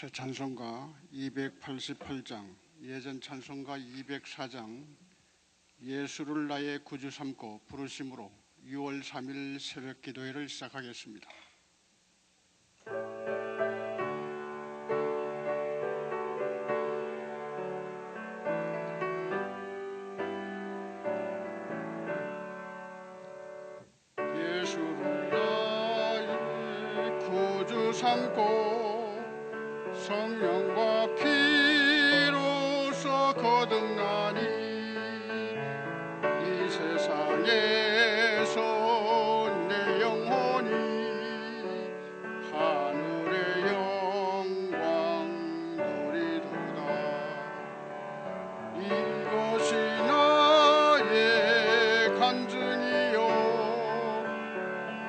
새 찬송가 288장, 예전 찬송가 204장 예수를 나의 구주 삼고 부르심으로 6월 3일 새벽 기도회를 시작하겠습니다. 예수를 나의 구주 삼고 성령과 피로써 거듭나니 이 세상에서 내 영혼이 하늘의 영광 누리도다. 이것이 나의 간증이요,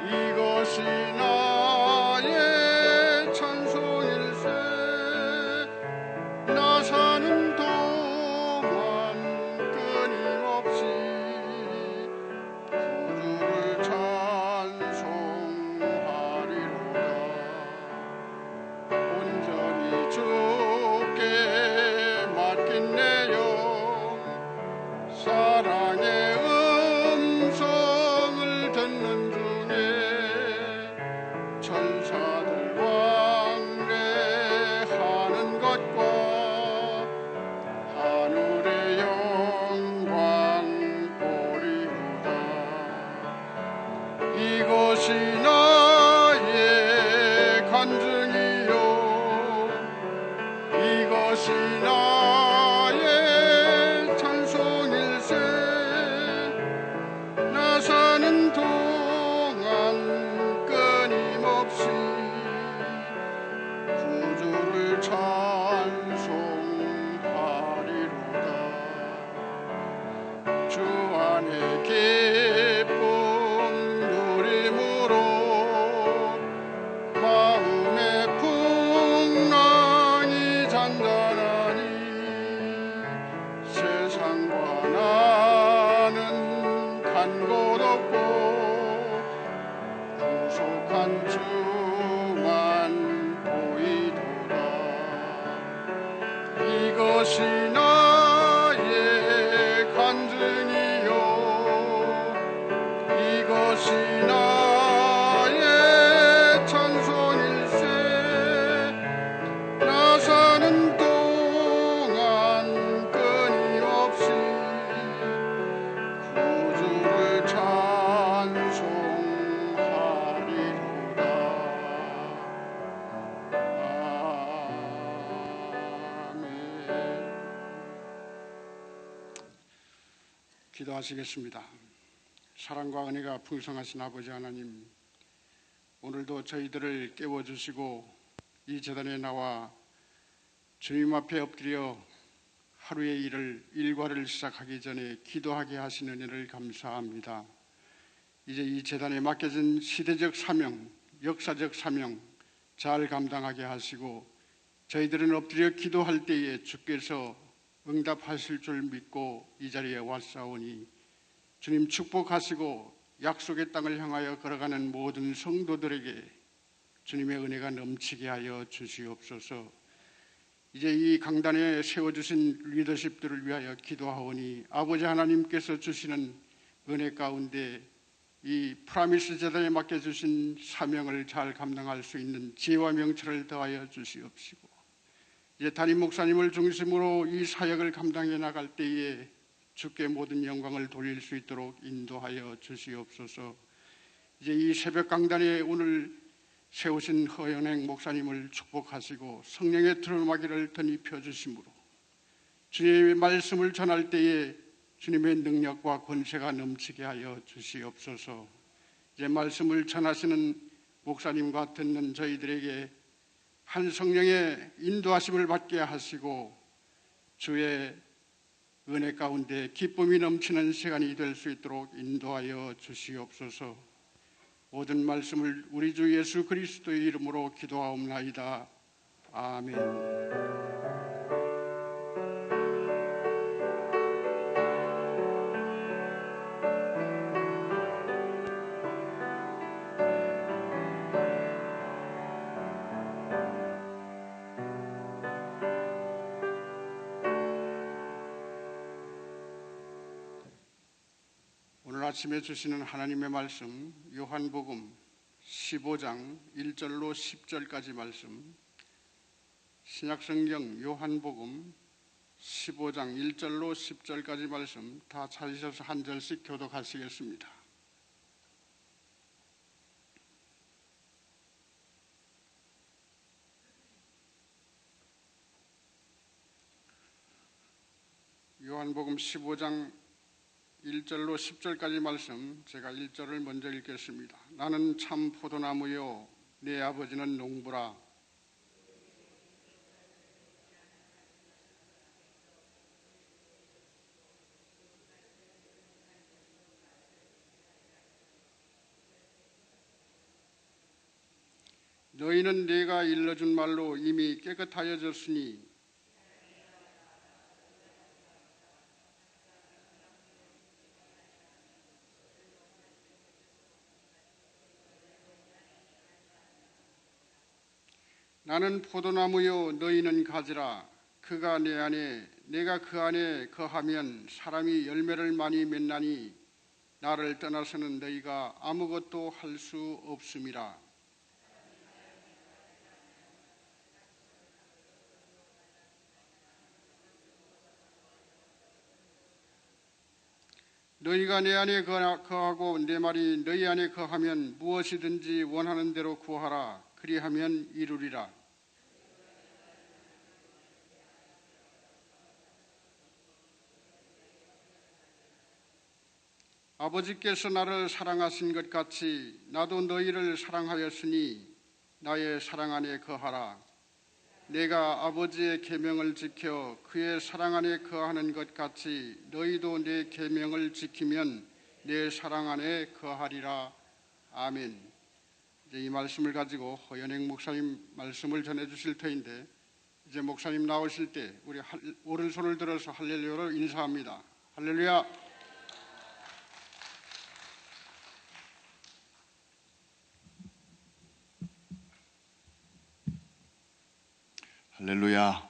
이것이 나의 찬송일세. 나 사는 동안 끊임없이 구주를 찬송하리로다. 온전히 주께 맡긴 내 영, 사랑의 음성을 듣는 중에 천사들 왕래하는 것과 하늘의 영광 보리로다. 이것이 나의 간증이요, 이것이 나의 찬송일세. 나 사는 동안 끊임없이 구주를 찬송하리로다. 주 안에 기쁨 누림으로 마음의 풍랑이 잔잔하니 세상과 나는 간 곳 없고 구속한 주만 보이도다. 이것이 나의 간증이요, 이것이 나의 찬송일세. 나 사는 동안 끊임없이 구주를 찬송하리로다. 아멘. 기도하시겠습니다. 사랑과 은혜가 풍성하신 아버지 하나님, 오늘도 저희들을 깨워주시고 이 제단에 나와 주님 앞에 엎드려 하루의 일과를 시작하기 전에 기도하게 하신 은혜를 감사합니다. 이제 이 제단에 맡겨진 시대적 사명, 역사적 사명 잘 감당하게 하시고 저희들은 엎드려 기도할 때에 주께서 응답하실 줄 믿고 이 자리에 왔사오니 주님 축복하시고 약속의 땅을 향하여 걸어가는 모든 성도들에게 주님의 은혜가 넘치게 하여 주시옵소서. 이제 이 강단에 세워주신 리더십들을 위하여 기도하오니 아버지 하나님께서 주시는 은혜 가운데 이 프라미스 제단에 맡겨주신 사명을 잘 감당할 수 있는 지혜와 명철을 더하여 주시옵시고, 이제 담임 목사님을 중심으로 이 사역을 감당해 나갈 때에 주께 모든 영광을 돌릴 수 있도록 인도하여 주시옵소서. 이제 이 새벽 강단에 오늘 세우신 허영행 목사님을 축복하시고 성령의 두루마기를 덧입혀 주심으로 주님의 말씀을 전할 때에 주님의 능력과 권세가 넘치게 하여 주시옵소서. 이제 말씀을 전하시는 목사님과 듣는 저희들에게 한 성령의 인도하심을 받게 하시고 주의 은혜 가운데 기쁨이 넘치는 시간이 될 수 있도록 인도하여 주시옵소서. 모든 말씀을 우리 주 예수 그리스도의 이름으로 기도하옵나이다. 아멘. 아침에 주시는 하나님의 말씀 요한복음 15장 1절로 10절까지 말씀, 신약성경 요한복음 15장 1절로 10절까지 말씀 다 찾으셔서 한 절씩 교독하시겠습니다. 요한복음 15장 1절로 10절까지 말씀, 제가 1절을 먼저 읽겠습니다. 나는 참 포도나무요 내 아버지는 농부라. 너희는 내가 일러준 말로 이미 깨끗하여졌으니 나는 포도나무요 너희는 가지라. 그가 내 안에 내가 그 안에 거하면 사람이 열매를 많이 맺나니 나를 떠나서는 너희가 아무것도 할 수 없음이라. 너희가 내 안에 거하고 내 말이 너희 안에 거하면 무엇이든지 원하는 대로 구하라. 그리하면 이루리라. 아버지께서 나를 사랑하신 것 같이 나도 너희를 사랑하였으니 나의 사랑 안에 거하라. 내가 아버지의 계명을 지켜 그의 사랑 안에 거하는 것 같이 너희도 내 계명을 지키면 내 사랑 안에 거하리라. 아멘. 이제 이 말씀을 가지고 허연행 목사님 말씀을 전해 주실 터인데, 이제 목사님 나오실 때 우리 오른손을 들어서 할렐루야로 인사합니다. 할렐루야. 할렐루야.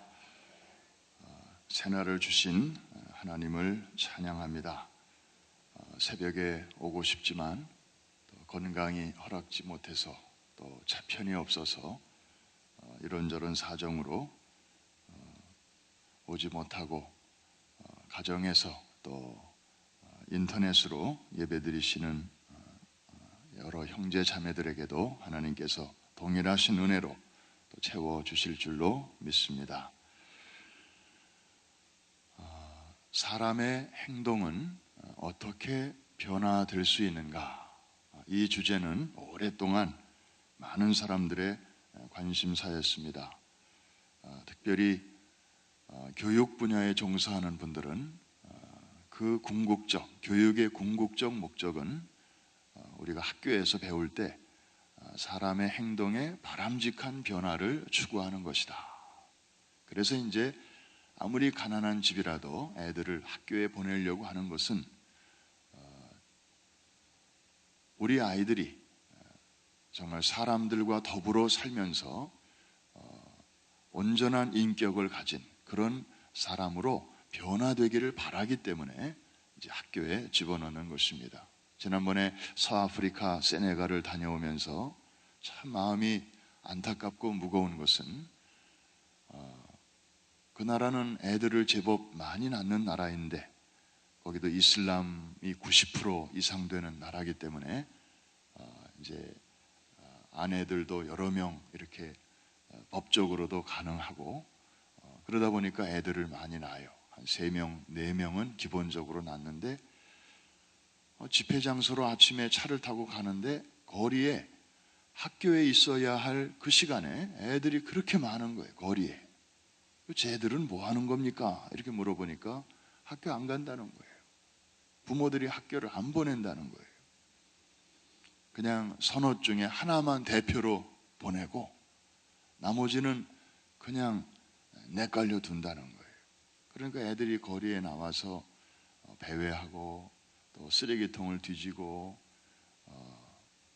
새날을 주신 하나님을 찬양합니다. 새벽에 오고 싶지만 또 건강이 허락지 못해서 또 차편이 없어서 이런저런 사정으로 오지 못하고 가정에서 또 인터넷으로 예배드리시는 여러 형제 자매들에게도 하나님께서 동일하신 은혜로 또 채워주실 줄로 믿습니다. 사람의 행동은 어떻게 변화될 수 있는가? 이 주제는 오랫동안 많은 사람들의 관심사였습니다. 특별히 교육 분야에 종사하는 분들은 그 교육의 궁극적 목적은 우리가 학교에서 배울 때 사람의 행동에 바람직한 변화를 추구하는 것이다. 그래서 이제 아무리 가난한 집이라도 애들을 학교에 보내려고 하는 것은 우리 아이들이 정말 사람들과 더불어 살면서 온전한 인격을 가진 그런 사람으로 변화되기를 바라기 때문에 이제 학교에 집어넣는 것입니다. 지난번에 서아프리카 세네갈을 다녀오면서 참 마음이 안타깝고 무거운 것은 그 나라는 애들을 제법 많이 낳는 나라인데 거기도 이슬람이 90% 이상 되는 나라이기 때문에 이제 아내들도 여러 명 이렇게 법적으로도 가능하고 그러다 보니까 애들을 많이 낳아요. 한 3명, 4명은 기본적으로 낳는데 집회 장소로 아침에 차를 타고 가는데 거리에 학교에 있어야 할 그 시간에 애들이 그렇게 많은 거예요. 거리에. 쟤들은 뭐 하는 겁니까? 이렇게 물어보니까 학교 안 간다는 거예요. 부모들이 학교를 안 보낸다는 거예요. 그냥 선호 중에 하나만 대표로 보내고 나머지는 그냥 내깔려 둔다는 거예요. 그러니까 애들이 거리에 나와서 배회하고 또 쓰레기통을 뒤지고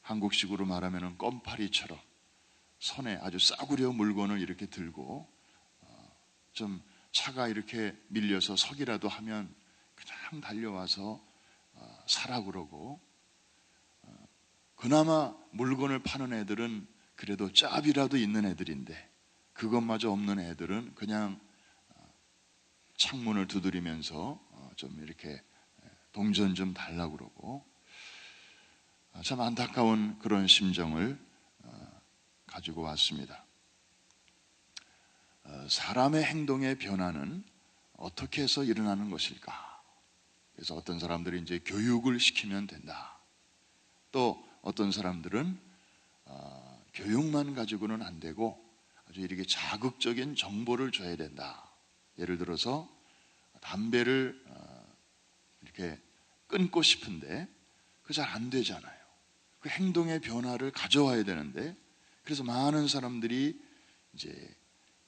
한국식으로 말하면 껌파리처럼 손에 아주 싸구려 물건을 이렇게 들고 좀 차가 이렇게 밀려서 서기라도 하면 그냥 달려와서 사라 그러고, 그나마 물건을 파는 애들은 그래도 짭이라도 있는 애들인데 그것마저 없는 애들은 그냥 창문을 두드리면서 좀 이렇게 동전 좀 달라고 그러고, 참 안타까운 그런 심정을 가지고 왔습니다. 사람의 행동의 변화는 어떻게 해서 일어나는 것일까? 그래서 어떤 사람들이 이제 교육을 시키면 된다. 또 어떤 사람들은 교육만 가지고는 안 되고 아주 이렇게 자극적인 정보를 줘야 된다. 예를 들어서 담배를 이렇게 끊고 싶은데 그 잘 안 되잖아요. 그 행동의 변화를 가져와야 되는데, 그래서 많은 사람들이 이제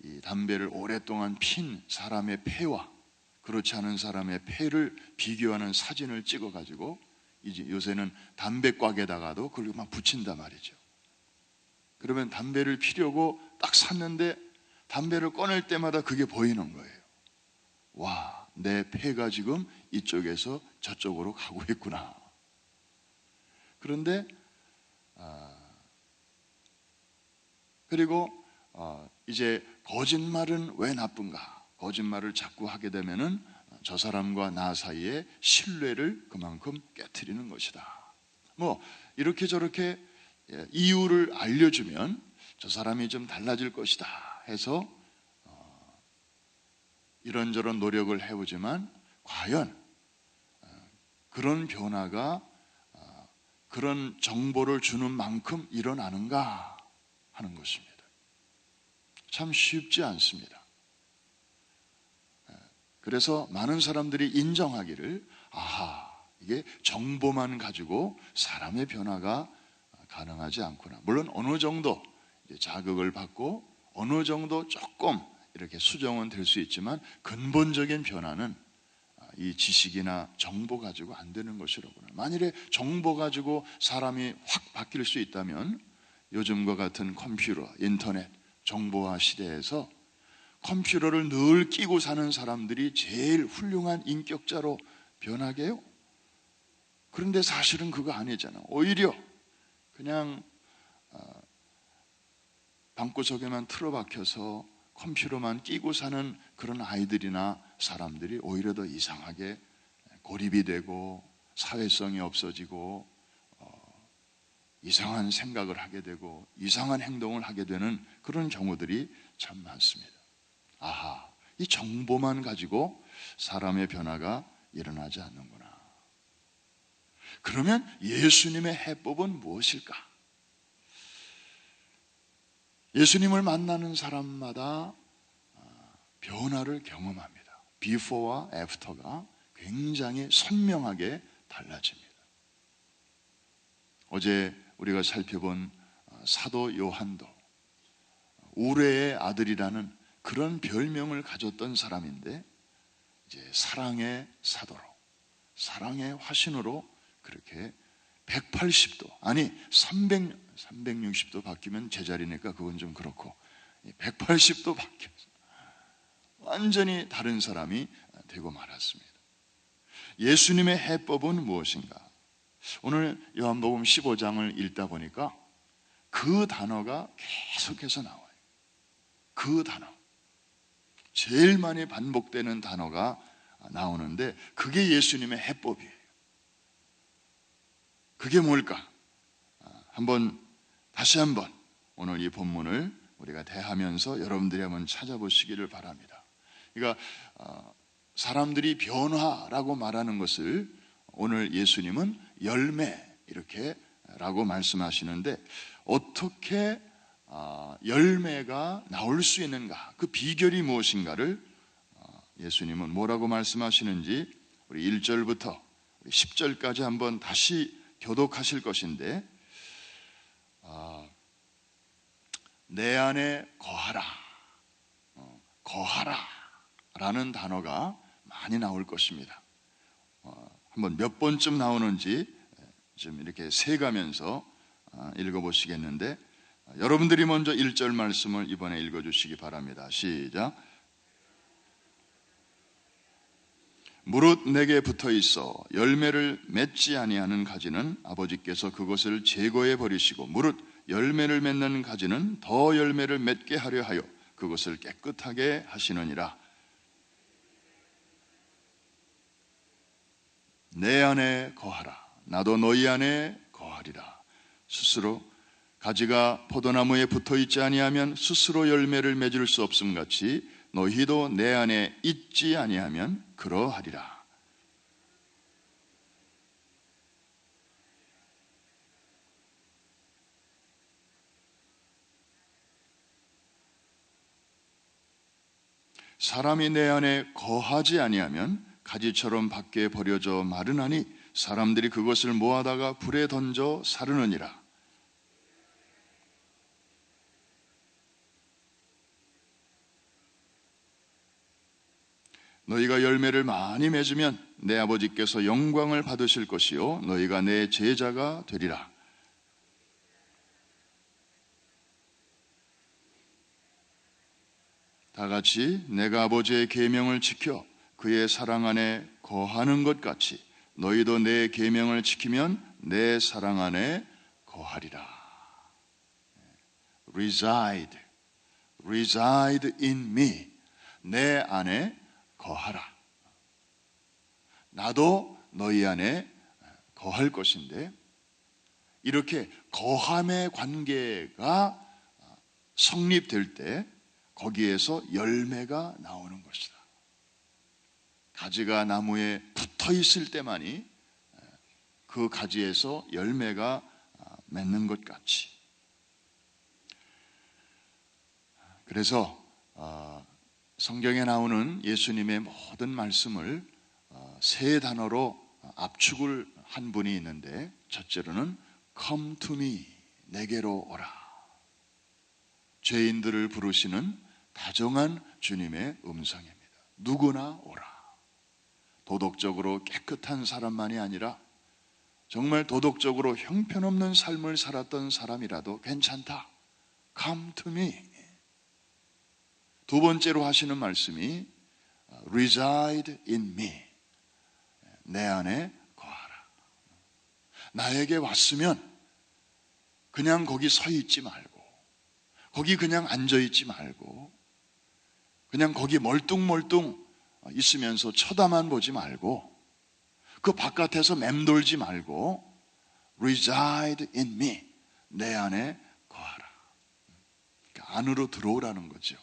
이 담배를 오랫동안 핀 사람의 폐와 그렇지 않은 사람의 폐를 비교하는 사진을 찍어가지고 이제 요새는 담배곽에다가도 그걸 막 붙인단 말이죠. 그러면 담배를 피려고 딱 샀는데 담배를 꺼낼 때마다 그게 보이는 거예요. 와, 내 폐가 지금 이쪽에서 저쪽으로 가고 있구나. 그런데 그리고 이제 거짓말은 왜 나쁜가? 거짓말을 자꾸 하게 되면은 저 사람과 나 사이에 신뢰를 그만큼 깨트리는 것이다. 뭐 이렇게 저렇게 이유를 알려주면 저 사람이 좀 달라질 것이다 해서 이런저런 노력을 해보지만 과연 그런 변화가 그런 정보를 주는 만큼 일어나는가 하는 것입니다. 참 쉽지 않습니다. 그래서 많은 사람들이 인정하기를, 아하, 이게 정보만 가지고 사람의 변화가 가능하지 않구나. 물론 어느 정도 자극을 받고 어느 정도 조금 이렇게 수정은 될 수 있지만 근본적인 변화는 이 지식이나 정보 가지고 안 되는 것이로구나. 만일에 정보 가지고 사람이 확 바뀔 수 있다면 요즘과 같은 컴퓨터, 인터넷, 정보화 시대에서 컴퓨터를 늘 끼고 사는 사람들이 제일 훌륭한 인격자로 변하게요. 그런데 사실은 그거 아니잖아. 오히려 그냥 방구석에만 틀어박혀서 컴퓨터만 끼고 사는 그런 아이들이나 사람들이 오히려 더 이상하게 고립이 되고 사회성이 없어지고 이상한 생각을 하게 되고 이상한 행동을 하게 되는 그런 경우들이 참 많습니다. 아하, 이 정보만 가지고 사람의 변화가 일어나지 않는구나. 그러면 예수님의 해법은 무엇일까? 예수님을 만나는 사람마다 변화를 경험합니다. 비포와 애프터가 굉장히 선명하게 달라집니다. 어제 우리가 살펴본 사도 요한도 우레의 아들이라는 그런 별명을 가졌던 사람인데, 이제 사랑의 사도로, 사랑의 화신으로 그렇게 180도, 아니 360도 바뀌면 제자리니까 그건 좀 그렇고 180도 바뀌어서 완전히 다른 사람이 되고 말았습니다. 예수님의 해법은 무엇인가? 오늘 요한복음 15장을 읽다 보니까 그 단어가 계속해서 나와요. 그 단어, 제일 많이 반복되는 단어가 나오는데 그게 예수님의 해법이에요. 그게 뭘까? 다시 한번 오늘 이 본문을 우리가 대하면서 여러분들이 한번 찾아보시기를 바랍니다. 그러니까 사람들이 변화라고 말하는 것을 오늘 예수님은 열매 이렇게 라고 말씀하시는데, 어떻게 열매가 나올 수 있는가, 그 비결이 무엇인가를 예수님은 뭐라고 말씀하시는지 우리 1절부터 10절까지 한번 다시 교독하실 것인데, 내 안에 거하라, 거하라 라는 단어가 많이 나올 것입니다. 한번 몇 번쯤 나오는지 좀 이렇게 세가면서 읽어보시겠는데, 여러분들이 먼저 1절 말씀을 이번에 읽어주시기 바랍니다. 시작. 무릇 내게 붙어 있어 열매를 맺지 아니하는 가지는 아버지께서 그것을 제거해 버리시고 무릇 열매를 맺는 가지는 더 열매를 맺게 하려 하여 그것을 깨끗하게 하시느니라. 내 안에 거하라. 나도 너희 안에 거하리라. 스스로 가지가 포도나무에 붙어 있지 아니하면 스스로 열매를 맺을 수 없음 같이 너희도 내 안에 있지 아니하면 그러하리라. 사람이 내 안에 거하지 아니하면 가지처럼 밖에 버려져 마르나니 사람들이 그것을 모아다가 불에 던져 사르느니라. 너희가 열매를 많이 맺으면 내 아버지께서 영광을 받으실 것이요 너희가 내 제자가 되리라. 다 같이 내가 아버지의 계명을 지켜 그의 사랑 안에 거하는 것 같이 너희도 내 계명을 지키면 내 사랑 안에 거하리라. Reside in me. 내 안에 거하라. 나도 너희 안에 거할 것인데 이렇게 거함의 관계가 성립될 때 거기에서 열매가 나오는 것이다. 가지가 나무에 붙어 있을 때만이 그 가지에서 열매가 맺는 것 같이. 그래서 성경에 나오는 예수님의 모든 말씀을 세 단어로 압축을 한 분이 있는데 첫째로는 Come to me, 내게로 오라. 죄인들을 부르시는 다정한 주님의 음성입니다. 누구나 오라. 도덕적으로 깨끗한 사람만이 아니라 정말 도덕적으로 형편없는 삶을 살았던 사람이라도 괜찮다. Come to me. 두 번째로 하시는 말씀이 Reside in me. 내 안에 거하라. 나에게 왔으면 그냥 거기 서 있지 말고 거기 그냥 앉아 있지 말고 그냥 거기 멀뚱멀뚱 있으면서 쳐다만 보지 말고 그 바깥에서 맴돌지 말고 Reside in me. 내 안에 거하라. 그러니까 안으로 들어오라는 거죠.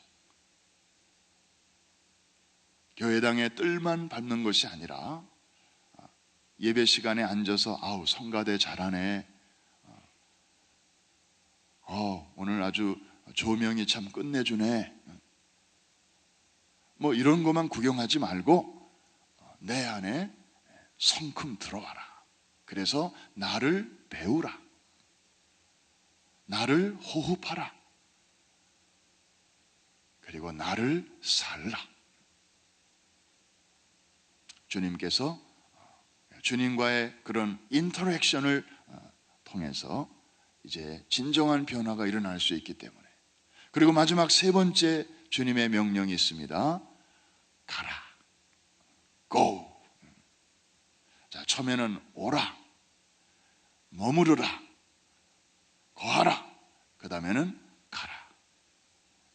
교회당에 뜰만 밟는 것이 아니라 예배 시간에 앉아서 아우 성가대 잘하네. 오늘 아주 조명이 참 끝내주네. 뭐 이런 것만 구경하지 말고 내 안에 성큼 들어와라. 그래서 나를 배우라. 나를 호흡하라. 그리고 나를 살라. 주님께서 주님과의 그런 인터랙션을 통해서 이제 진정한 변화가 일어날 수 있기 때문에. 그리고 마지막 세 번째 주님의 명령이 있습니다. 가라. Go. 자, 처음에는 오라. 머무르라. 거하라. 그 다음에는 가라.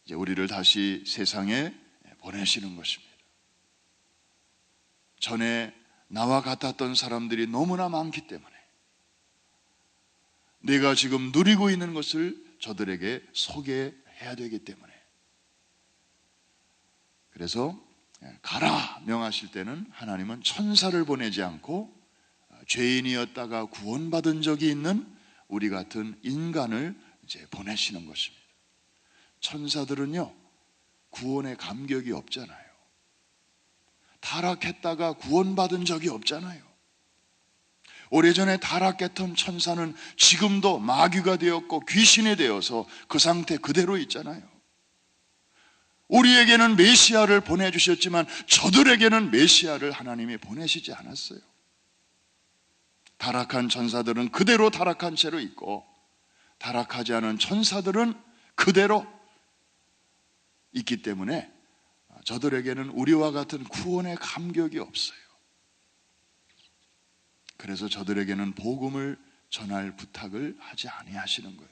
이제 우리를 다시 세상에 보내시는 것입니다. 전에 나와 같았던 사람들이 너무나 많기 때문에 내가 지금 누리고 있는 것을 저들에게 소개해야 되기 때문에 그래서 가라 명하실 때는 하나님은 천사를 보내지 않고 죄인이었다가 구원받은 적이 있는 우리 같은 인간을 이제 보내시는 것입니다. 천사들은요 구원의 감격이 없잖아요. 타락했다가 구원받은 적이 없잖아요. 오래전에 타락했던 천사는 지금도 마귀가 되었고 귀신이 되어서 그 상태 그대로 있잖아요. 우리에게는 메시아를 보내주셨지만 저들에게는 메시아를 하나님이 보내시지 않았어요. 타락한 천사들은 그대로 타락한 채로 있고 타락하지 않은 천사들은 그대로 있기 때문에 저들에게는 우리와 같은 구원의 감격이 없어요. 그래서 저들에게는 복음을 전할 부탁을 하지 아니하시는 거예요.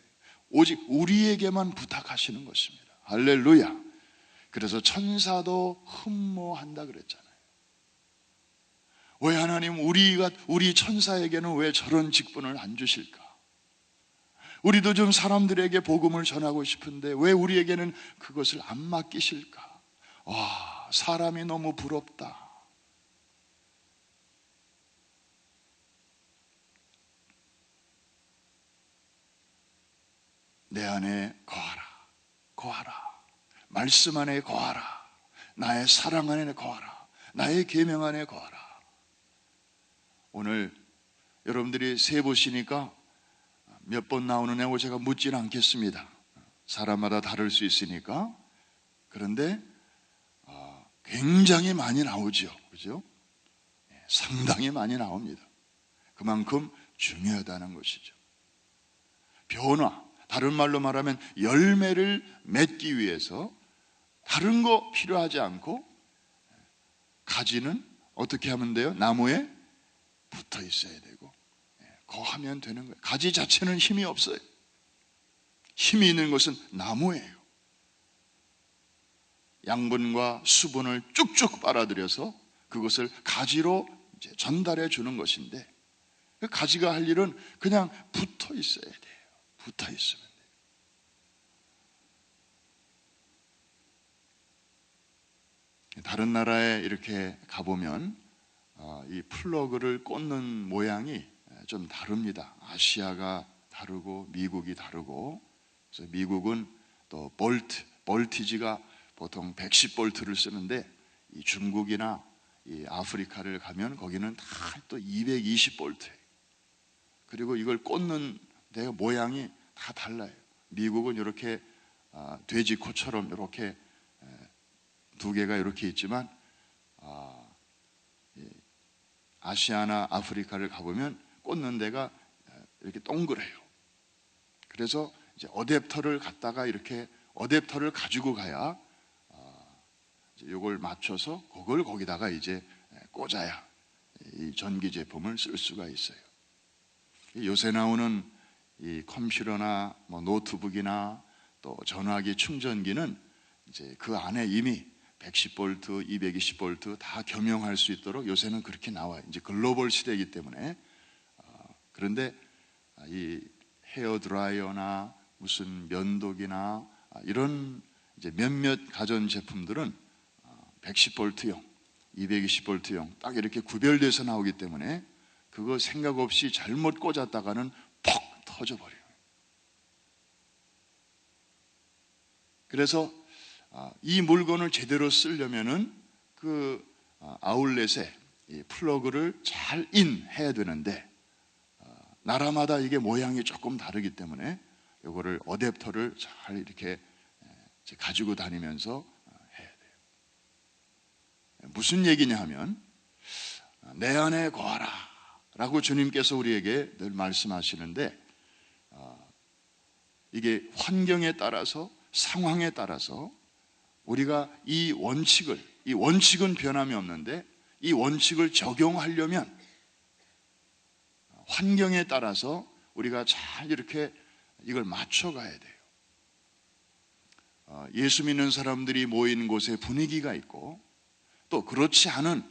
오직 우리에게만 부탁하시는 것입니다. 할렐루야. 그래서 천사도 흠모한다 그랬잖아요. 왜 하나님 우리 천사에게는 왜 저런 직분을 안 주실까? 우리도 좀 사람들에게 복음을 전하고 싶은데 왜 우리에게는 그것을 안 맡기실까? 와, 사람이 너무 부럽다. 내 안에 거하라. 거하라. 말씀 안에 거하라. 나의 사랑 안에 거하라. 나의 계명 안에 거하라. 오늘 여러분들이 세 보시니까 몇 번 나오느냐고 제가 묻지는 않겠습니다. 사람마다 다를 수 있으니까. 그런데 굉장히 많이 나오죠. 그죠? 상당히 많이 나옵니다. 그만큼 중요하다는 것이죠. 변화, 다른 말로 말하면 열매를 맺기 위해서 다른 거 필요하지 않고 가지는 어떻게 하면 돼요? 나무에 붙어 있어야 되고 거하면 되는 거예요. 가지 자체는 힘이 없어요. 힘이 있는 것은 나무예요. 양분과 수분을 쭉쭉 빨아들여서 그것을 가지로 이제 전달해 주는 것인데 그 가지가 할 일은 그냥 붙어 있어야 돼요. 붙어 있으면 돼요. 다른 나라에 이렇게 가보면 이 플러그를 꽂는 모양이 좀 다릅니다. 아시아가 다르고 미국이 다르고, 그래서 미국은 또 볼티지가 보통 110볼트를 쓰는데 이 중국이나 이 아프리카를 가면 거기는 다 또 220볼트예요. 그리고 이걸 꽂는 데 모양이 다 달라요. 미국은 이렇게 돼지 코처럼 이렇게 두 개가 이렇게 있지만 아시아나 아프리카를 가보면 꽂는 데가 이렇게 동그래요. 그래서 이제 어댑터를 갖다가 이렇게 어댑터를 가지고 가야 이걸 맞춰서 그걸 거기다가 이제 꽂아야 이 전기 제품을 쓸 수가 있어요. 요새 나오는 이 컴퓨터나 뭐 노트북이나 또 전화기 충전기는 이제 그 안에 이미 110볼트, 220볼트 다 겸용할 수 있도록 요새는 그렇게 나와요. 이제 글로벌 시대이기 때문에. 그런데 이 헤어 드라이어나 무슨 면도기나 이런 이제 몇몇 가전 제품들은 110볼트용, 220볼트용 딱 이렇게 구별돼서 나오기 때문에 그거 생각 없이 잘못 꽂았다가는 퍽 터져버려요. 그래서 이 물건을 제대로 쓰려면은 그 아울렛에 이 플러그를 잘 인해야 되는데 나라마다 이게 모양이 조금 다르기 때문에 이거를 어댑터를 잘 이렇게 가지고 다니면서 해야 돼요. 무슨 얘기냐 하면 내 안에 거하라 라고 주님께서 우리에게 늘 말씀하시는데 이게 환경에 따라서 상황에 따라서 우리가 이 원칙은 변함이 없는데 이 원칙을 적용하려면 환경에 따라서 우리가 잘 이렇게 이걸 맞춰가야 돼요. 예수 믿는 사람들이 모인 곳에 분위기가 있고 또 그렇지 않은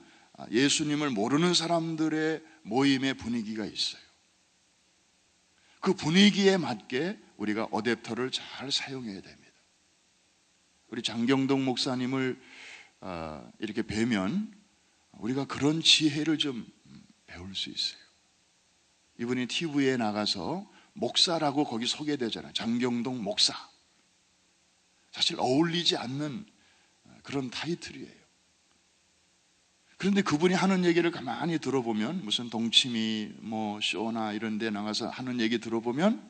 예수님을 모르는 사람들의 모임의 분위기가 있어요. 그 분위기에 맞게 우리가 어댑터를 잘 사용해야 됩니다. 우리 장경동 목사님을 이렇게 뵈면 우리가 그런 지혜를 좀 배울 수 있어요. 이분이 TV에 나가서 목사라고 거기 소개되잖아요. 장경동 목사. 사실 어울리지 않는 그런 타이틀이에요. 그런데 그분이 하는 얘기를 가만히 들어보면 무슨 동치미 뭐 쇼나 이런 데 나가서 하는 얘기 들어보면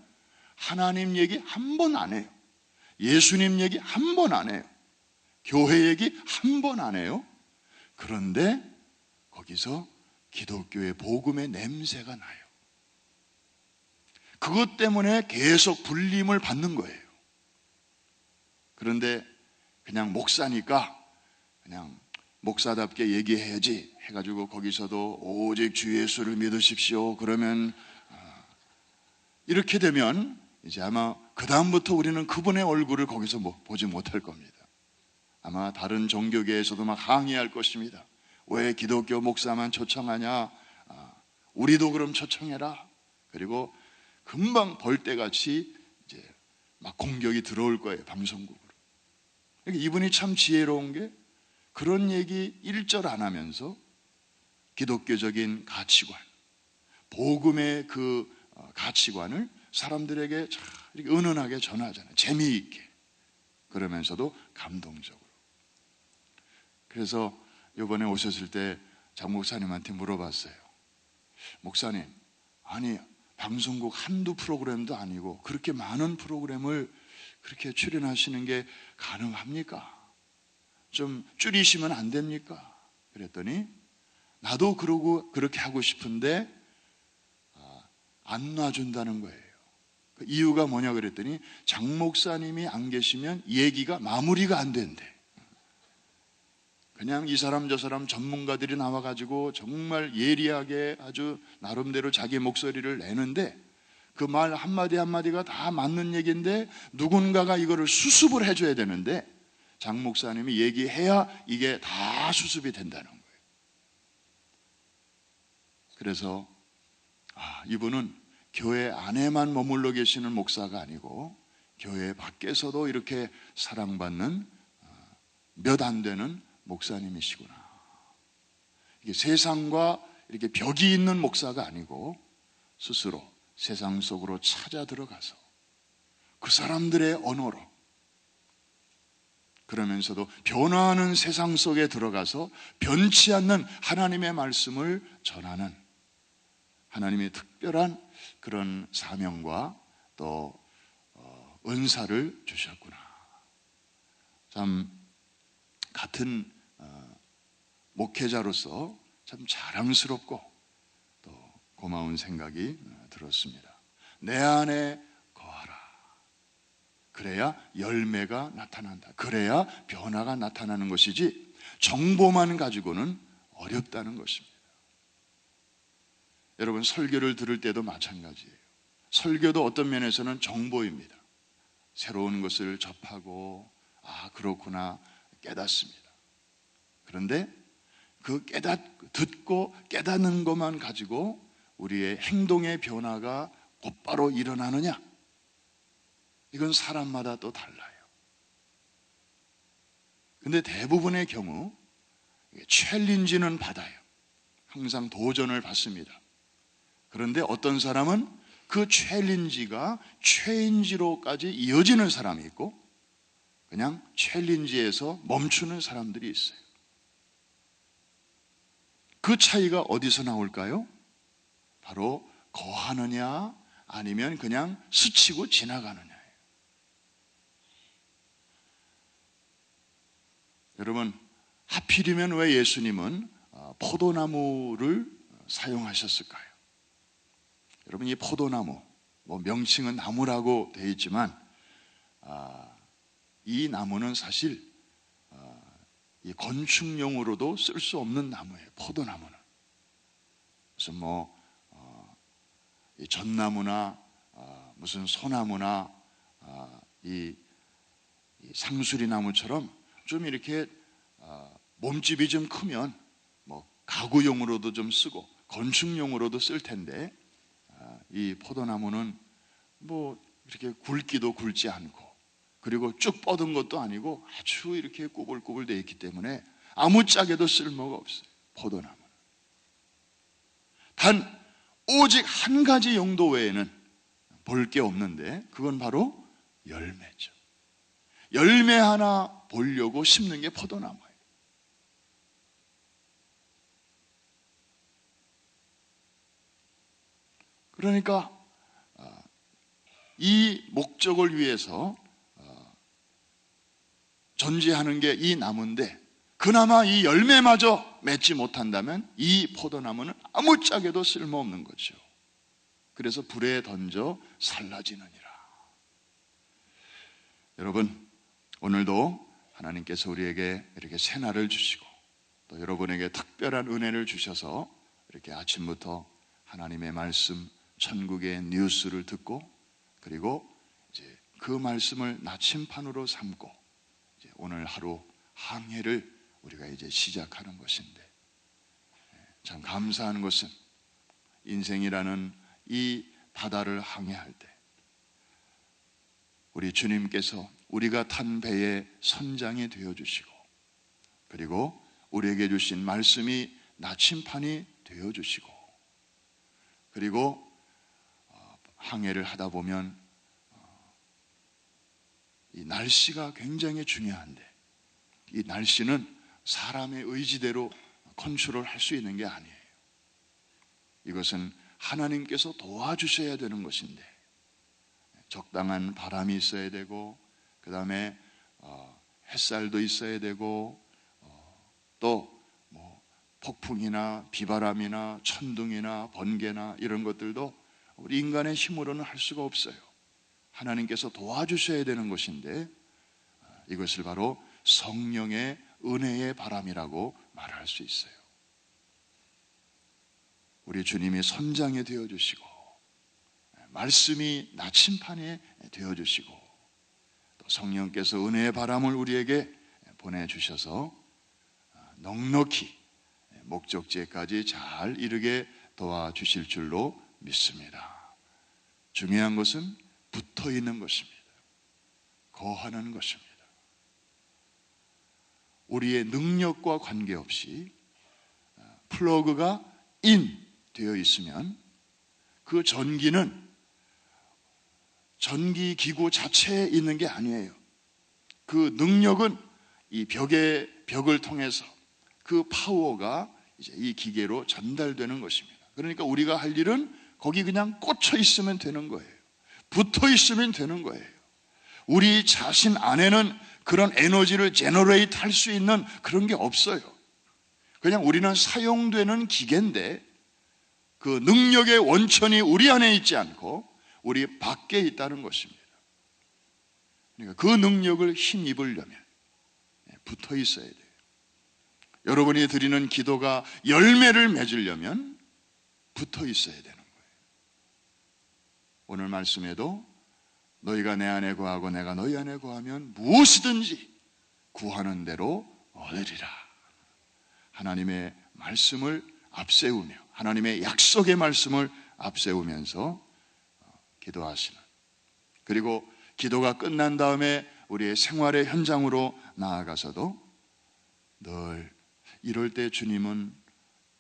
하나님 얘기 한 번 안 해요. 예수님 얘기 한 번 안 해요. 교회 얘기 한 번 안 해요. 그런데 거기서 기독교의 복음의 냄새가 나요. 그것 때문에 계속 불림을 받는 거예요. 그런데 그냥 목사니까 그냥 목사답게 얘기해야지 해가지고 거기서도 오직 주 예수를 믿으십시오. 그러면 이렇게 되면 이제 아마 그 다음부터 우리는 그분의 얼굴을 거기서 보지 못할 겁니다. 아마 다른 종교계에서도 막 항의할 것입니다. 왜 기독교 목사만 초청하냐? 우리도 그럼 초청해라. 그리고 금방 벌떼같이 이제 막 공격이 들어올 거예요, 방송국으로. 그러니까 이분이 참 지혜로운 게 그런 얘기 일절 안 하면서 기독교적인 가치관, 복음의 그 가치관을 사람들에게 참 이렇게 은은하게 전하잖아요. 재미있게. 그러면서도 감동적으로. 그래서 이번에 오셨을 때 장 목사님한테 물어봤어요. 목사님, 아니 방송국 한두 프로그램도 아니고 그렇게 많은 프로그램을 그렇게 출연하시는 게 가능합니까? 좀 줄이시면 안 됩니까? 그랬더니 나도 그렇게 하고 싶은데 안 놔준다는 거예요. 그 이유가 뭐냐 그랬더니 장 목사님이 안 계시면 얘기가 마무리가 안 된대. 그냥 이 사람 저 사람 전문가들이 나와가지고 정말 예리하게 아주 나름대로 자기 목소리를 내는데 그 말 한마디 한마디가 다 맞는 얘기인데 누군가가 이거를 수습을 해줘야 되는데 장 목사님이 얘기해야 이게 다 수습이 된다는 거예요. 그래서 이분은 교회 안에만 머물러 계시는 목사가 아니고 교회 밖에서도 이렇게 사랑받는 몇 안 되는 목사님이시구나. 이게 세상과 이렇게 벽이 있는 목사가 아니고 스스로 세상 속으로 찾아 들어가서 그 사람들의 언어로 그러면서도 변화하는 세상 속에 들어가서 변치 않는 하나님의 말씀을 전하는 하나님의 특별한 그런 사명과 또 은사를 주셨구나. 참 같은 목회자로서 참 자랑스럽고 또 고마운 생각이 들었습니다. 내 안에 거하라. 그래야 열매가 나타난다. 그래야 변화가 나타나는 것이지 정보만 가지고는 어렵다는 것입니다. 여러분 설교를 들을 때도 마찬가지예요. 설교도 어떤 면에서는 정보입니다. 새로운 것을 접하고 그렇구나 깨닫습니다. 그런데 그 듣고 깨닫는 것만 가지고 우리의 행동의 변화가 곧바로 일어나느냐? 이건 사람마다 또 달라요. 근데 대부분의 경우 챌린지는 받아요. 항상 도전을 받습니다. 그런데 어떤 사람은 그 챌린지가 체인지로까지 이어지는 사람이 있고 그냥 챌린지에서 멈추는 사람들이 있어요. 그 차이가 어디서 나올까요? 바로 거하느냐 아니면 그냥 스치고 지나가느냐예요. 여러분 하필이면 왜 예수님은 포도나무를 사용하셨을까요? 여러분 이 포도나무 명칭은 나무라고 되어 있지만 이 나무는 사실 이 건축용으로도 쓸 수 없는 나무예요. 포도나무는. 그래서 이 전나무나 무슨 소나무나 이 상수리 나무처럼 좀 이렇게 몸집이 좀 크면 가구용으로도 좀 쓰고 건축용으로도 쓸 텐데 이 포도나무는 이렇게 굵기도 굵지 않고 그리고 쭉 뻗은 것도 아니고 아주 이렇게 꼬불꼬불 되어 있기 때문에 아무짝에도 쓸모가 없어요. 포도나무는. 단 오직 한 가지 용도 외에는 볼 게 없는데 그건 바로 열매죠. 열매 하나 보려고 심는 게 포도나무예요. 그러니까 이 목적을 위해서 존재하는 게 이 나무인데 그나마 이 열매마저 맺지 못한다면 이 포도나무는 아무짝에도 쓸모없는 거죠. 그래서 불에 던져 살라지느니라. 여러분 오늘도 하나님께서 우리에게 이렇게 새날을 주시고 또 여러분에게 특별한 은혜를 주셔서 이렇게 아침부터 하나님의 말씀, 천국의 뉴스를 듣고 그리고 이제 그 말씀을 나침판으로 삼고 이제 오늘 하루 항해를 우리가 이제 시작하는 것인데, 참 감사한 것은 인생이라는 이 바다를 항해할 때 우리 주님께서 우리가 탄 배의 선장이 되어주시고 그리고 우리에게 주신 말씀이 나침판이 되어주시고 그리고 항해를 하다 보면 이 날씨가 굉장히 중요한데 이 날씨는 사람의 의지대로 컨트롤 할 수 있는 게 아니에요. 이것은 하나님께서 도와주셔야 되는 것인데 적당한 바람이 있어야 되고 그 다음에 햇살도 있어야 되고 또 뭐 폭풍이나 비바람이나 천둥이나 번개나 이런 것들도 우리 인간의 힘으로는 할 수가 없어요. 하나님께서 도와주셔야 되는 것인데 이것을 바로 성령의 은혜의 바람이라고 말할 수 있어요. 우리 주님이 선장이 되어주시고 말씀이 나침판이 되어주시고 또 성령께서 은혜의 바람을 우리에게 보내주셔서 넉넉히 목적지에까지 잘 이르게 도와주실 줄로 믿습니다. 중요한 것은 붙어있는 것입니다. 거하는 것입니다. 우리의 능력과 관계없이 플러그가 인 되어 있으면 그 전기는 전기기구 자체에 있는 게 아니에요. 그 능력은 이 벽을 통해서 그 파워가 이제 이 기계로 전달되는 것입니다. 그러니까 우리가 할 일은 거기 그냥 꽂혀 있으면 되는 거예요. 붙어 있으면 되는 거예요. 우리 자신 안에는 그런 에너지를 제너레이트 할 수 있는 그런 게 없어요. 그냥 우리는 사용되는 기계인데 그 능력의 원천이 우리 안에 있지 않고 우리 밖에 있다는 것입니다. 그러니까 그 능력을 힘입으려면 붙어 있어야 돼요. 여러분이 드리는 기도가 열매를 맺으려면 붙어 있어야 되는 거예요. 오늘 말씀에도 너희가 내 안에 거하고 내가 너희 안에 거하면 무엇이든지 구하는 대로 얻으리라. 하나님의 말씀을 앞세우며 하나님의 약속의 말씀을 앞세우면서 기도하시는, 그리고 기도가 끝난 다음에 우리의 생활의 현장으로 나아가서도 늘 이럴 때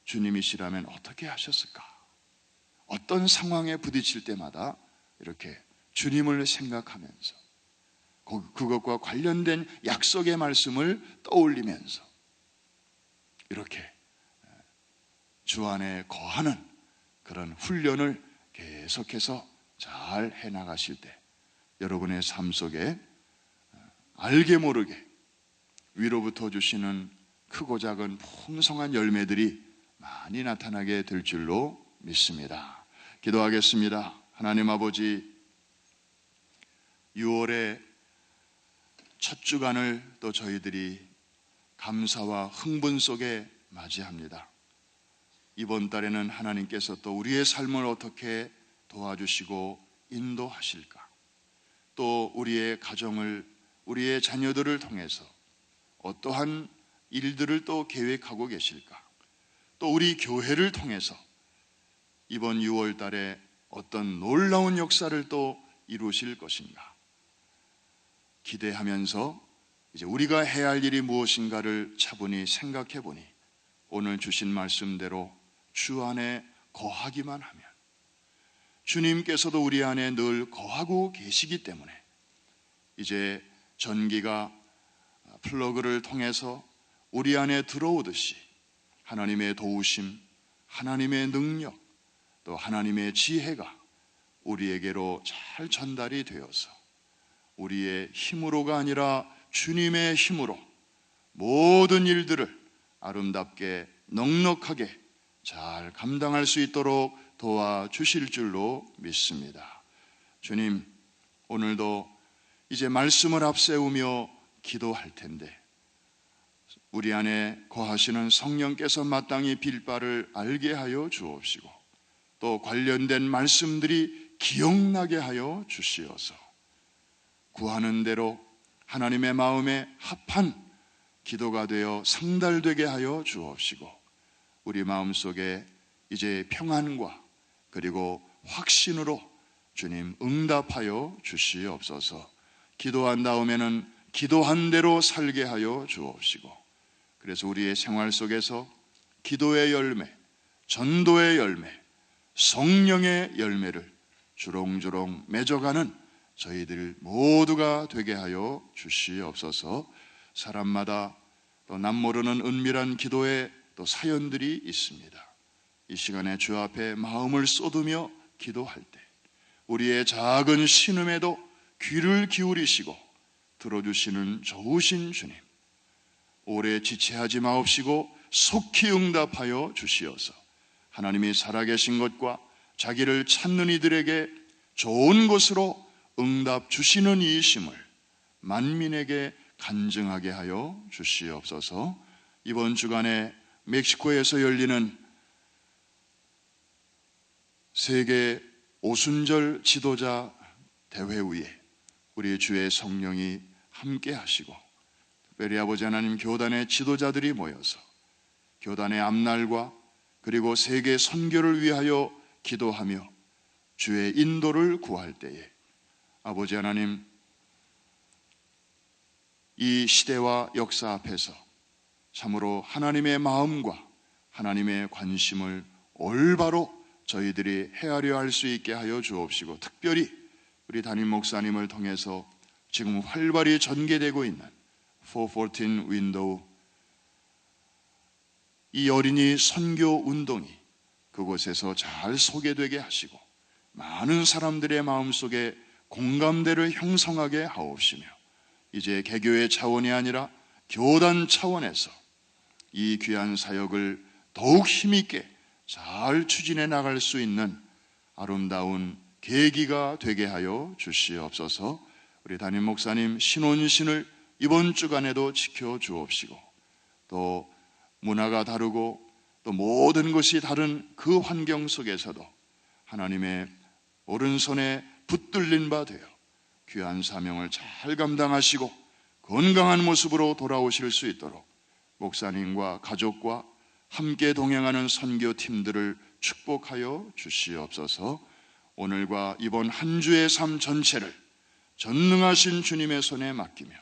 주님이시라면 어떻게 하셨을까? 어떤 상황에 부딪힐 때마다 이렇게 주님을 생각하면서 그것과 관련된 약속의 말씀을 떠올리면서 이렇게 주 안에 거하는 그런 훈련을 계속해서 잘 해나가실 때 여러분의 삶 속에 알게 모르게 위로부터 주시는 크고 작은 풍성한 열매들이 많이 나타나게 될 줄로 믿습니다. 기도하겠습니다. 하나님 아버지, 6월의 첫 주간을 또 저희들이 감사와 흥분 속에 맞이합니다. 이번 달에는 하나님께서 또 우리의 삶을 어떻게 도와주시고 인도하실까? 또 우리의 가정을, 우리의 자녀들을 통해서 어떠한 일들을 또 계획하고 계실까? 또 우리 교회를 통해서 이번 6월 달에 어떤 놀라운 역사를 또 이루실 것인가? 기대하면서 이제 우리가 해야 할 일이 무엇인가를 차분히 생각해 보니 오늘 주신 말씀대로 주 안에 거하기만 하면 주님께서도 우리 안에 늘 거하고 계시기 때문에 이제 전기가 플러그를 통해서 우리 안에 들어오듯이 하나님의 도우심, 하나님의 능력, 또 하나님의 지혜가 우리에게로 잘 전달이 되어서 우리의 힘으로가 아니라 주님의 힘으로 모든 일들을 아름답게 넉넉하게 잘 감당할 수 있도록 도와주실 줄로 믿습니다. 주님, 오늘도 이제 말씀을 앞세우며 기도할 텐데 우리 안에 거하시는 성령께서 마땅히 빌 바를 알게 하여 주옵시고, 또 관련된 말씀들이 기억나게 하여 주시어서 구하는 대로 하나님의 마음에 합한 기도가 되어 상달되게 하여 주옵시고, 우리 마음속에 이제 평안과 그리고 확신으로 주님 응답하여 주시옵소서. 기도한 다음에는 기도한 대로 살게 하여 주옵시고, 그래서 우리의 생활 속에서 기도의 열매, 전도의 열매, 성령의 열매를 주렁주렁 맺어가는 저희들 모두가 되게 하여 주시옵소서. 사람마다 또 남모르는 은밀한 기도의 또 사연들이 있습니다. 이 시간에 주 앞에 마음을 쏟으며 기도할 때 우리의 작은 신음에도 귀를 기울이시고 들어주시는 좋으신 주님, 오래 지체하지 마옵시고 속히 응답하여 주시어서 하나님이 살아계신 것과 자기를 찾는 이들에게 좋은 것으로 응답 주시는 이심을 만민에게 간증하게 하여 주시옵소서. 이번 주간에 멕시코에서 열리는 세계 오순절 지도자 대회 위에 우리 주의 성령이 함께 하시고, 특별히 아버지 하나님 교단의 지도자들이 모여서 교단의 앞날과 그리고 세계 선교를 위하여 기도하며 주의 인도를 구할 때에 아버지 하나님, 이 시대와 역사 앞에서 참으로 하나님의 마음과 하나님의 관심을 올바로 저희들이 헤아려 할 수 있게 하여 주옵시고, 특별히 우리 담임 목사님을 통해서 지금 활발히 전개되고 있는 414 윈도우, 이 어린이 선교 운동이 그곳에서 잘 소개되게 하시고 많은 사람들의 마음속에 공감대를 형성하게 하옵시며, 이제 개교의 차원이 아니라 교단 차원에서 이 귀한 사역을 더욱 힘있게 잘 추진해 나갈 수 있는 아름다운 계기가 되게 하여 주시옵소서. 우리 담임 목사님 신혼신을 이번 주간에도 지켜주옵시고, 또 문화가 다르고 또 모든 것이 다른 그 환경 속에서도 하나님의 오른손에 붙들린 바 되어 귀한 사명을 잘 감당하시고 건강한 모습으로 돌아오실 수 있도록 목사님과 가족과 함께 동행하는 선교팀들을 축복하여 주시옵소서. 오늘과 이번 한 주의 삶 전체를 전능하신 주님의 손에 맡기며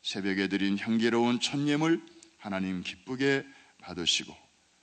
새벽에 드린 향기로운 첫 예물 하나님 기쁘게 받으시고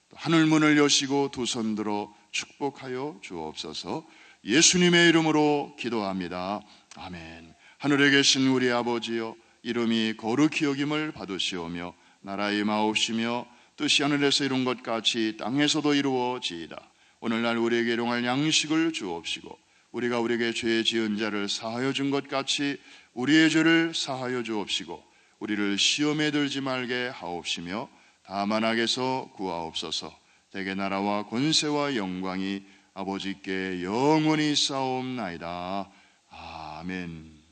또 하늘문을 여시고 두 손 들어 축복하여 주옵소서. 예수님의 이름으로 기도합니다. 아멘. 하늘에 계신 우리 아버지여, 이름이 거룩히 여김을 받으시오며 나라의 마옵시며 뜻이 하늘에서 이룬 것 같이 땅에서도 이루어지이다. 오늘날 우리에게 일용할 양식을 주옵시고 우리가 우리에게 죄 지은 자를 사하여 준 것 같이 우리의 죄를 사하여 주옵시고 우리를 시험에 들지 말게 하옵시며 다만 악에서 구하옵소서. 대개 나라와 권세와 영광이 아버지께 영원히 싸움나이다. 아멘.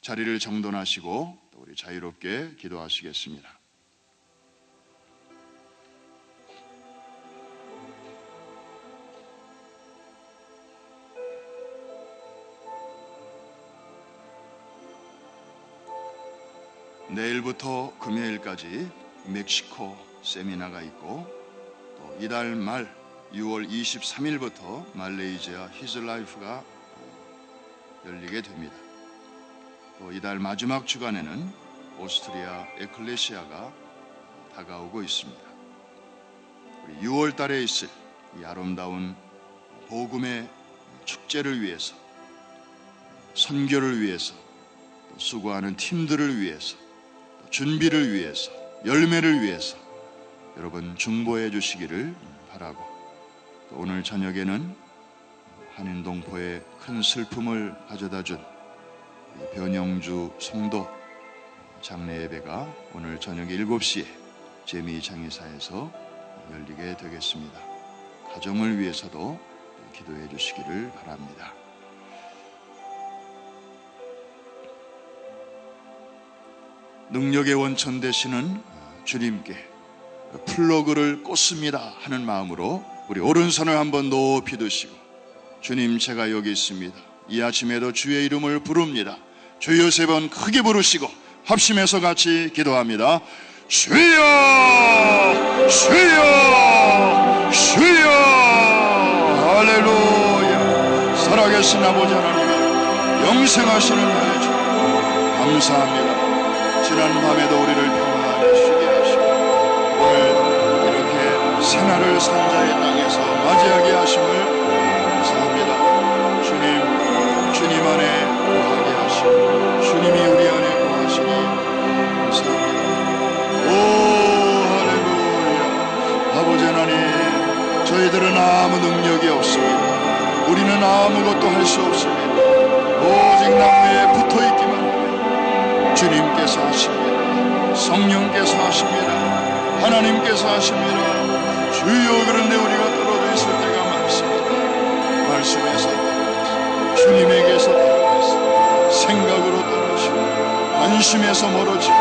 자리를 정돈하시고 우리 자유롭게 기도하시겠습니다. 내일부터 금요일까지 멕시코 세미나가 있고, 또 이달 말 6월 23일부터 말레이시아 히즈라이프가 열리게 됩니다. 또 이달 마지막 주간에는 오스트리아 에클레시아가 다가오고 있습니다. 우리 6월 달에 있을 이 아름다운 복음의 축제를 위해서, 선교를 위해서, 또 수고하는 팀들을 위해서, 준비를 위해서, 열매를 위해서 여러분 중보해 주시기를 바라고, 또 오늘 저녁에는 한인동포의 큰 슬픔을 가져다 준 변영주 성도 장례 예배가 오늘 저녁 7시에 재미장의사에서 열리게 되겠습니다. 가정을 위해서도 기도해 주시기를 바랍니다. 능력의 원천 되시는 주님께 플러그를 꽂습니다 하는 마음으로 우리 오른손을 한번 높이 드시고, 주님, 제가 여기 있습니다. 이 아침에도 주의 이름을 부릅니다. 주여 3번 크게 부르시고 합심해서 같이 기도합니다. 주여, 주여, 주여. 할렐루야. 살아계신 아버지 하나님, 영생하시는 나의 주, 감사합니다. 지난 밤에도 우리를 평안히 쉬게 하시고 오늘 이렇게 새날을 산자의 땅에서 맞이하게 하심을 감사합니다. 주님 안에 거하게 하시고 주님이 우리 안에 거하시니 감사합니다. 오 할렐루야. 아버지 하나님, 저희들은 아무 능력이 없습니다. 우리는 아무것도 할 수 없습니다. 오직 나무에 붙어있기만 하면 주님께서 하십니다. 성령께서 하십니다. 하나님께서 하십니다. 주여, 그런데 우리가 떨어져 있을 때가 많습니다. 말씀에서 떨어져서, 주님에게서 떨어져서, 생각으로 떨어지고, 관심에서 멀어지고,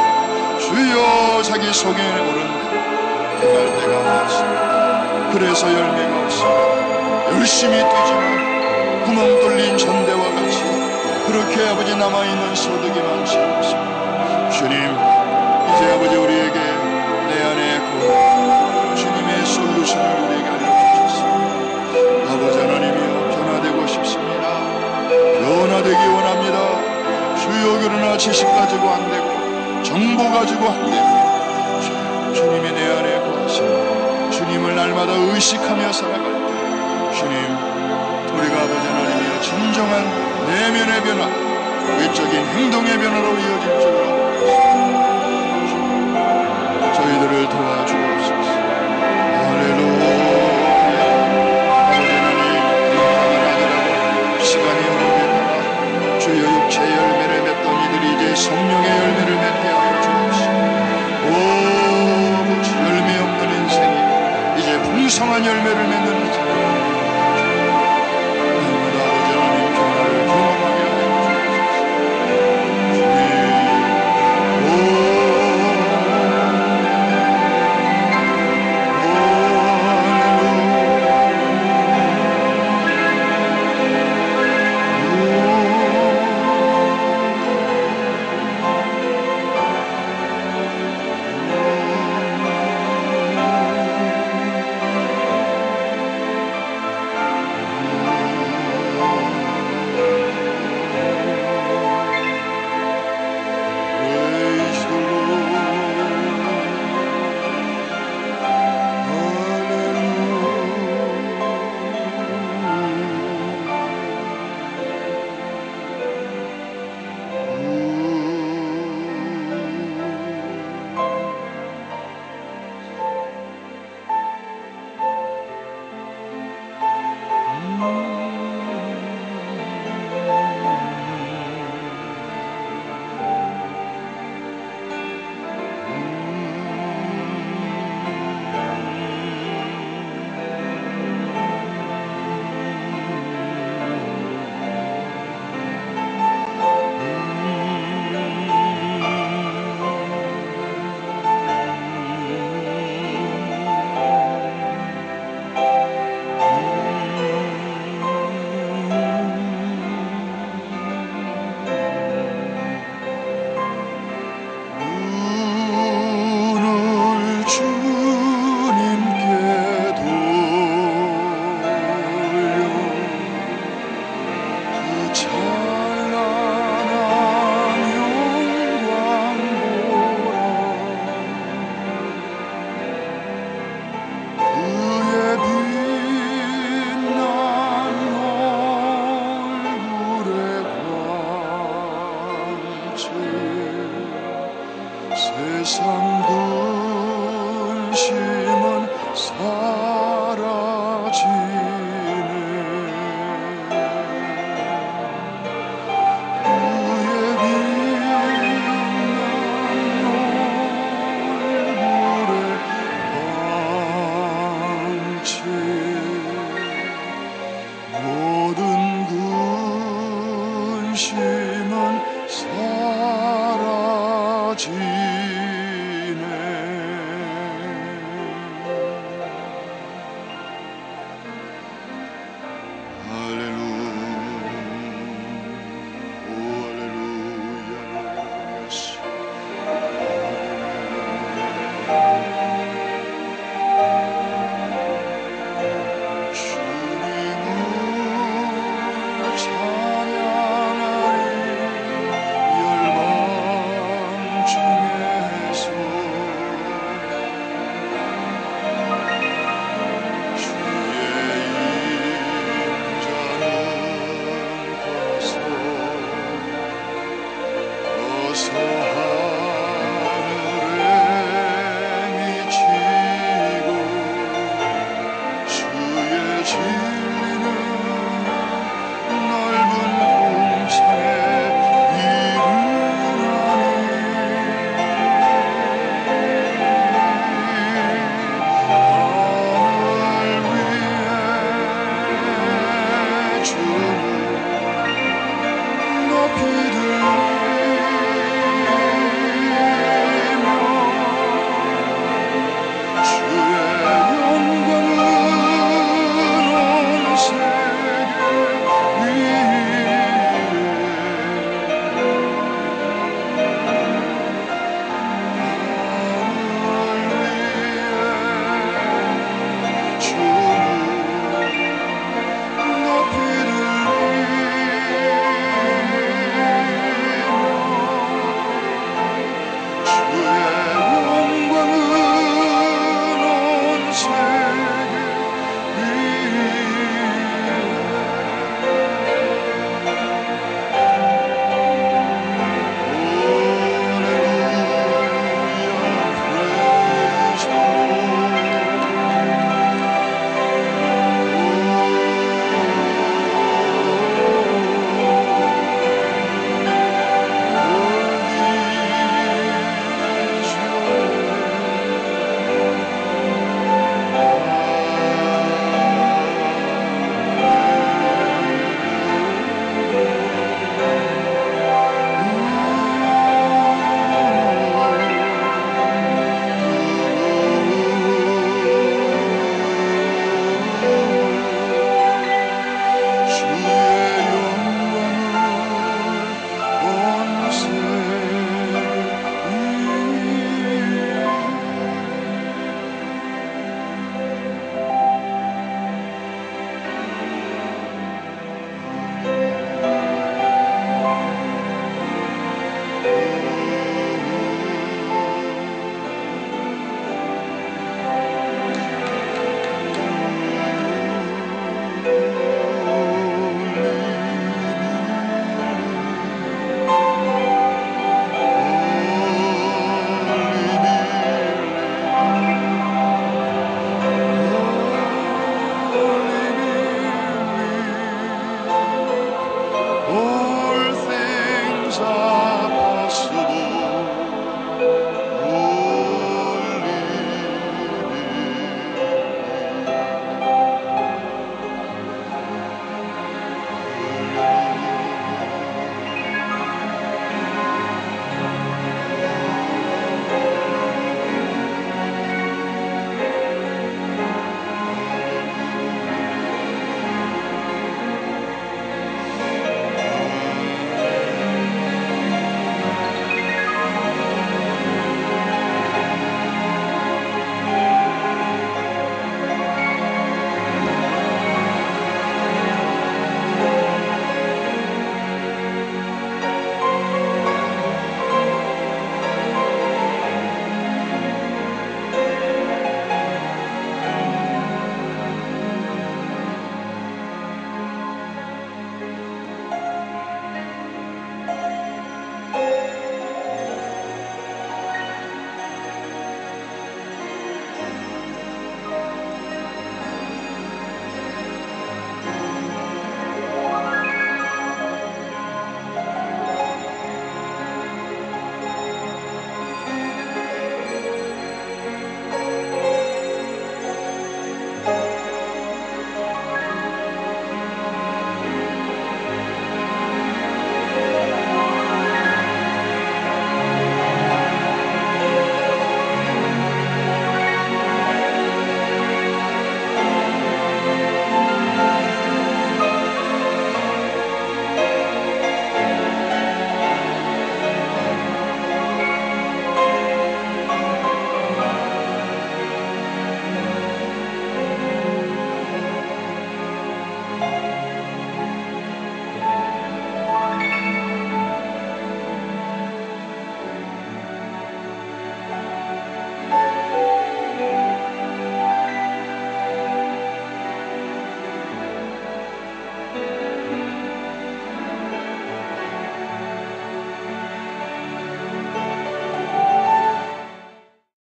주여, 자기 속에 오른 그날 때가 많습니다. 그래서 열매가 없습니다. 열심히 뛰지만 구멍 뚫린 전대와 같이 그렇게 아버지 남아있는 소득이 많지 않습니다. 주님, 이제 아버지 우리에게 내 안에 그 주님의 솔루션을 우리에게 알려주셨습니다. 아버지 하나님이여, 변화되고 싶습니다. 변화되기 원합니다. 주여, 그러나 지식 가지고 안 되고 정보 가지고 안 되고 주님이 내 안에 거하십니다. 주님을 날마다 의식하며 살아갈 때 주님, 우리가 아버지 하나님이여 진정한 내면의 변화, 외적인 행동의 변화로 이어질 줄 저희들을 도와주옵소서. 할렐루야. 아버지 하나님, 건강을 하느라고 시간이 흐름에 따라 주여 육체의 열매를 맺던 이들이 이제 성령의 열매를 맺게 하여 주옵시고, 오 열매 없는 인생이 이제 풍성한 열매를 맺는 인생, 사라지네. 주의